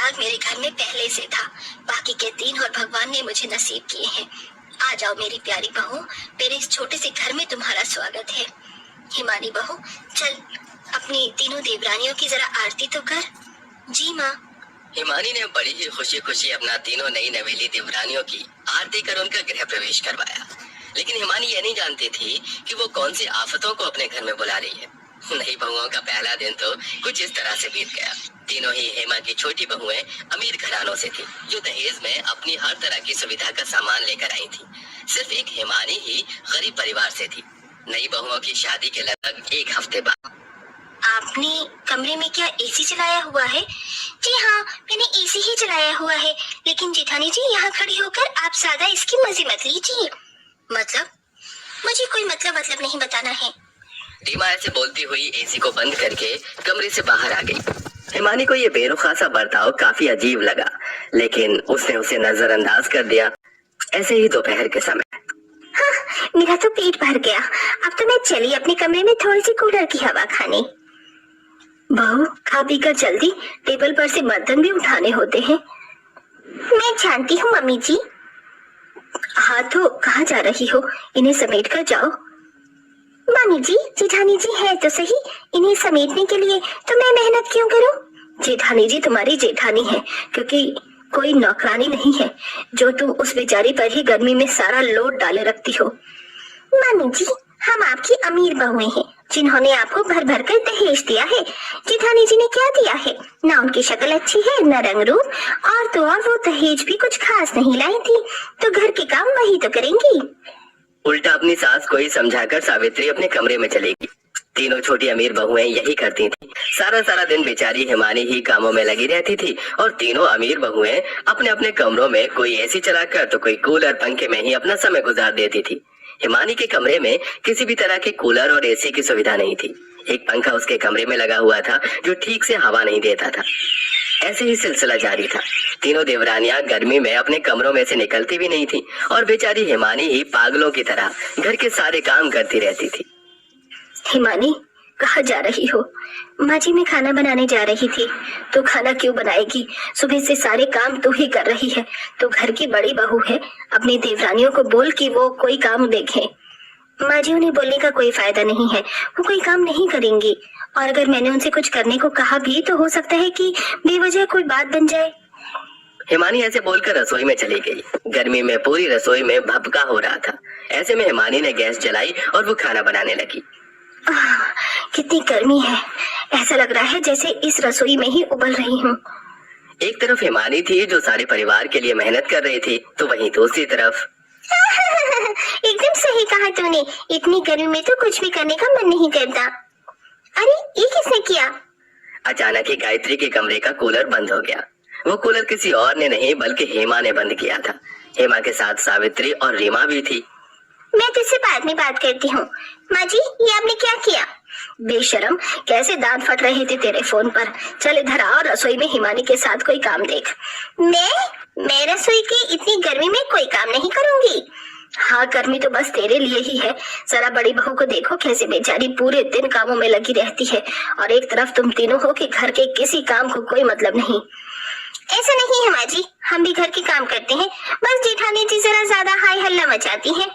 भाग मेरे घर में पहले से था। बाकी के 3 और भगवान ने मुझे नसीब किए हैं। आ जाओ मेरी प्यारी बहू, मेरे इस छोटे से घर में तुम्हारा स्वागत है। हिमानी बहू, चल अपनी तीनों देवरानियों की जरा आरती तो कर। जी माँ। हिमानी ने बड़ी ही खुशी खुशी अपना तीनों नई नवेली देवरानियों की आरती कर उनका गृह प्रवेश करवाया। लेकिन हिमानी ये नहीं जानती थी कि वो कौन सी आफतों को अपने घर में बुला रही है। नई बहुओं का पहला दिन तो कुछ इस तरह से बीत गया। तीनों ही हेमा की छोटी बहुएं अमीर घरानों से थी, जो दहेज में अपनी हर तरह की सुविधा का सामान लेकर आई थी। सिर्फ एक हिमानी ही गरीब परिवार से थी। नई बहुओं की शादी के लगभग 1 हफ्ते बाद। आपने कमरे में क्या एसी चलाया हुआ है? जी हाँ, मैंने एसी ही चलाया हुआ है। लेकिन जेठानी जी, यहाँ खड़ी होकर आप ज्यादा इसकी मजे मत लीजिए। मतलब? मुझे कोई मतलब नहीं बताना है। रीमा ऐसे बोलती हुई एसी को बंद करके कमरे से बाहर आ गई। हिमानी को ये बेरुखा सा बर्ताव काफी अजीब लगा, लेकिन उसने उसे नजरअंदाज कर दिया। ऐसे ही दोपहर के समय। हाँ, मेरा तो पेट भर गया। अब तो मैं चली अपने कमरे में थोड़ी सी कूलर की हवा खाने। बहू, खा पी कर जल्दी, टेबल पर से बर्तन भी उठाने होते हैं। मैं जानती हूँ मम्मी जी। हाँ तो कहाँ जा रही हो? इन्हें समेट कर जाओ। मामी जी, जेठानी जी है तो सही, इन्हें समेटने के लिए तो मैं मेहनत क्यों करूं? जेठानी जी तुम्हारी जेठानी है, क्योंकि कोई नौकरानी नहीं है जो तुम उस बेचारी पर ही गर्मी में सारा लोड डाले रखती हो। मामी जी, हम आपकी अमीर बहुएं हैं, जिन्होंने आपको भर भर कर दहेज दिया है। जेठानी जी ने क्या दिया है? ना उनकी शक्ल अच्छी है, न रंग रूप, और तो और वो दहेज भी कुछ खास नहीं लाई थी, तो घर के काम वही तो करेंगी। उल्टा अपनी सास को ही समझाकर सावित्री अपने कमरे में चलेगी। तीनों छोटी अमीर बहुएं यही करती थी। सारा सारा दिन बेचारी हिमानी ही कामों में लगी रहती थी और तीनों अमीर बहुएं अपने अपने कमरों में कोई एसी चलाकर तो कोई कूलर पंखे में ही अपना समय गुजार देती थी। हिमानी के कमरे में किसी भी तरह के कूलर और एसी की सुविधा नहीं थी। एक पंखा उसके कमरे में लगा हुआ था जो ठीक से हवा नहीं देता था। ऐसे ही सिलसिला जारी था। तीनों देवरानियां गर्मी में अपने कमरों में से निकलती भी नहीं थी और बेचारी हिमानी ही पागलों की तरह घर के सारे काम करती रहती थी। हिमानी, कहाँ जा रही हो? माँ जी, मैं खाना बनाने जा रही थी। तो खाना क्यों बनाएगी? सुबह से सारे काम तू ही कर रही है। तो घर की बड़ी बहू है, अपनी देवरानियों को बोल कि वो कोई काम देखें। माँ जी, उन्हें बोलने का कोई फायदा नहीं है, वो कोई काम नहीं करेंगी। और अगर मैंने उनसे कुछ करने को कहा भी तो हो सकता है कि बेवजह कोई बात बन जाए। हिमानी ऐसे बोलकर रसोई में चली गई। गर्मी में पूरी रसोई में भभका हो रहा था। ऐसे में हिमानी ने गैस जलाई और वो खाना बनाने लगी। कितनी गर्मी है, ऐसा लग रहा है जैसे इस रसोई में ही उबल रही हूँ। एक तरफ हिमानी थी जो सारे परिवार के लिए मेहनत कर रही थी, तो वहीं दूसरी तरफ एकदम सही कहा तूने, इतनी गर्मी में तो कुछ भी करने का मन नहीं करता। अरे ये किसने किया? अचानक ही गायत्री के कमरे का कूलर बंद हो गया। वो कूलर किसी और ने नहीं बल्कि हेमा ने बंद किया था। हेमा के साथ सावित्री और रीमा भी थी। मैं तुझसे बाद में बात करती हूँ। माँ जी, ये आपने क्या किया? बेशरम, कैसे दांत फट रहे थे तेरे फोन पर। चल इधर आ और रसोई में हिमानी के साथ कोई काम देख। मैं रसोई की इतनी गर्मी में कोई काम नहीं करूंगी। हाँ, गर्मी तो बस तेरे लिए ही है। जरा बड़ी बहू को देखो, कैसे बेचारी पूरे दिन कामों में लगी रहती है, और एक तरफ तुम तीनों हो कि घर के किसी काम को कोई मतलब नहीं। ऐसा नहीं है माँ जी, हम भी घर के काम करते हैं, बस जेठानी जी जरा ज्यादा हाय हल्ला मचाती हैं।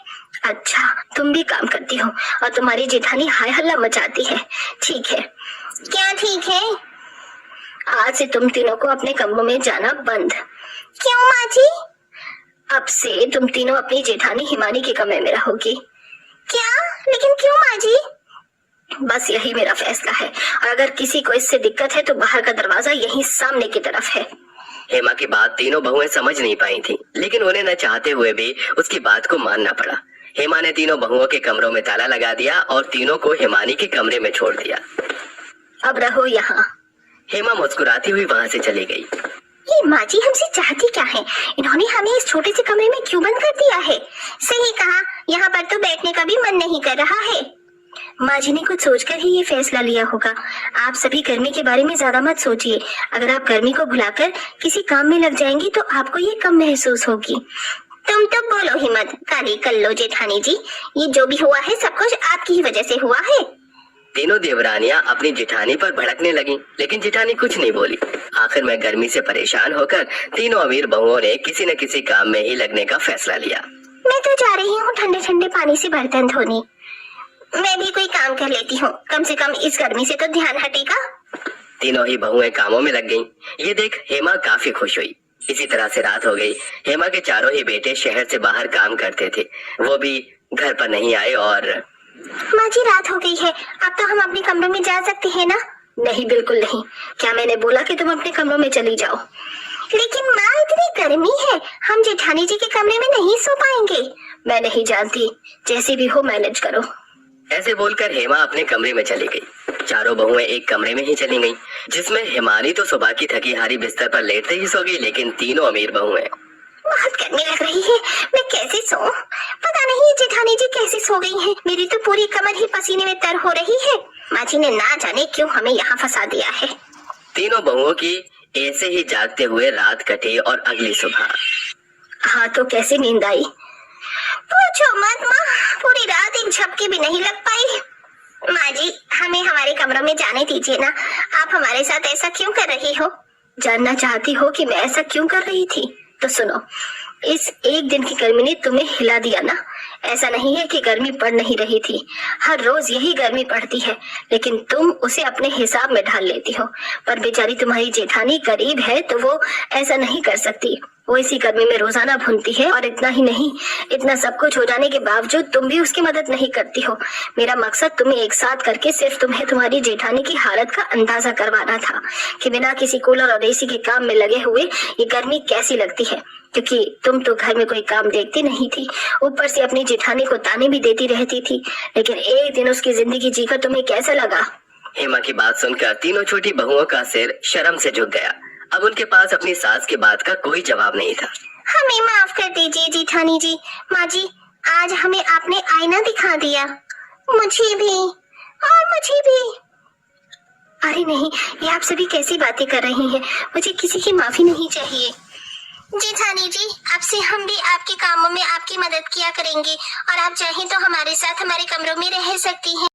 अच्छा, तुम भी काम करती हो और तुम्हारी जेठानी हाय हल्ला मचाती है। ठीक है। क्या ठीक है? आज से तुम तीनों को अपने कमरों में जाना बंद। क्यों माँ जी? अब से तुम तीनों अपनी जेठानी हिमानी के कमरे में रहोगी। क्या? लेकिन क्यों माँ जी? बस यही मेरा फैसला है, और अगर किसी को इससे दिक्कत है तो बाहर का दरवाजा यहीं सामने की तरफ है। हेमा की बात तीनों बहुएं समझ नहीं पाई थी, लेकिन उन्हें न चाहते हुए भी उसकी बात को मानना पड़ा। हेमा ने तीनों बहुओं के कमरों में ताला लगा दिया और तीनों को हिमानी के कमरे में छोड़ दिया। अब रहो यहाँ। हेमा मुस्कुराती हुई वहाँ से चली गई। ये माँ जी हमसे चाहती क्या है? इन्होंने हमें इस छोटे से कमरे में क्यों बंद कर दिया है? सही कहा, यहाँ पर तो बैठने का भी मन नहीं कर रहा है। माँ जी ने कुछ सोचकर ही ये फैसला लिया होगा। आप सभी गर्मी के बारे में ज्यादा मत सोचिए। अगर आप गर्मी को भुलाकर किसी काम में लग जाएंगी तो आपको ये कम महसूस होगी। तुम तो बोलो हिम्मत, गाली कर लो जेठानी जी। ये जो भी हुआ है सब कुछ आपकी ही वजह से हुआ है। तीनों देवरानियां अपनी जेठानी पर भड़कने लगी, लेकिन जेठानी कुछ नहीं बोली। आखिर में गर्मी से परेशान होकर तीनों अमीर बहुओं ने किसी न किसी काम में ही लगने का फैसला लिया। मैं तो जा रही हूँ ठंडे ठंडे पानी से बर्तन धोने। मैं भी कोई काम कर लेती हूँ, कम से कम इस गर्मी से तो ध्यान हटेगा। तीनों ही बहुएं कामों में लग गईं। ये देख हेमा काफी खुश हुई। इसी तरह से रात हो गई। हेमा के चारों ही बेटे शहर से बाहर काम करते थे, वो भी घर पर नहीं आए। और माँ जी रात हो गई है, अब तो हम अपने कमरों में जा सकते हैं ना? नहीं, बिल्कुल नहीं। क्या मैंने बोला कि तुम अपने कमरों में चली जाओ? लेकिन माँ इतनी गर्मी है, हम जेठानी जी के कमरे में नहीं सो पाएंगे। मैं नहीं जानती, जैसे भी हो मैनेज करो। ऐसे बोलकर हेमा अपने कमरे में चली गई। चारों बहुएं एक कमरे में ही चली गईं, जिसमें हिमानी तो सुबह की थकी हारी बिस्तर पर लेटते ही सो गई, लेकिन तीनों अमीर बहुएं बहुत गर्मी लग रही है, मैं कैसे सोऊं? पता नहीं जेठानी जी कैसे सो गई हैं। मेरी तो पूरी कमर ही पसीने में तर हो रही है। माँ जी ने ना जाने क्यों हमें यहाँ फंसा दिया है। तीनों बहुओं की ऐसे ही जागते हुए रात कटी और अगली सुबह हाँ तो कैसे नींद आई? पूछो मत माँ, पूरी रात एक झपकी भी नहीं लग पाई। माँ जी हमें हमारे कमरों में जाने दीजिए ना। आप हमारे साथ ऐसा क्यों कर रही हो? जानना चाहती हो कि मैं ऐसा क्यों कर रही थी? तो सुनो, इस एक दिन की गर्मी ने तुम्हें हिला दिया ना। ऐसा नहीं है कि गर्मी पड़ नहीं रही थी, हर रोज यही गर्मी पड़ती है, लेकिन तुम उसे अपने हिसाब में ढाल लेती हो। पर बेचारी तुम्हारी जेठानी गरीब है तो वो ऐसा नहीं कर सकती। वो इसी गर्मी में रोजाना भूनती है, और इतना ही नहीं, इतना सब कुछ हो जाने के बावजूद तुम भी उसकी मदद नहीं करती हो। मेरा मकसद तुम्हें एक साथ करके सिर्फ तुम्हें तुम्हारी जेठानी की हालत का अंदाजा करवाना था कि बिना किसी कूलर और एसी के काम में लगे हुए ये गर्मी कैसी लगती है, क्योंकि तुम तो घर में कोई काम देखती नहीं थी, ऊपर से अपनी जेठानी को ताने भी देती रहती थी। लेकिन एक दिन उसकी जिंदगी जीकर तुम्हें कैसा लगा? हेमा की बात सुनकर तीनों छोटी बहुओं का सिर शर्म से झुक गया। अब उनके पास अपनी सास की बात का कोई जवाब नहीं था। हमें माफ कर दीजिए जेठानी जी। माँ जी आज हमें आपने आईना दिखा दिया। मुझे भी, और मुझे भी। अरे नहीं, ये आप सभी कैसी बातें कर रही हैं? मुझे किसी की माफी नहीं चाहिए। जेठानी जी अब से हम भी आपके कामों में आपकी मदद किया करेंगे, और आप चाहें तो हमारे साथ हमारे कमरों में रह सकती हैं।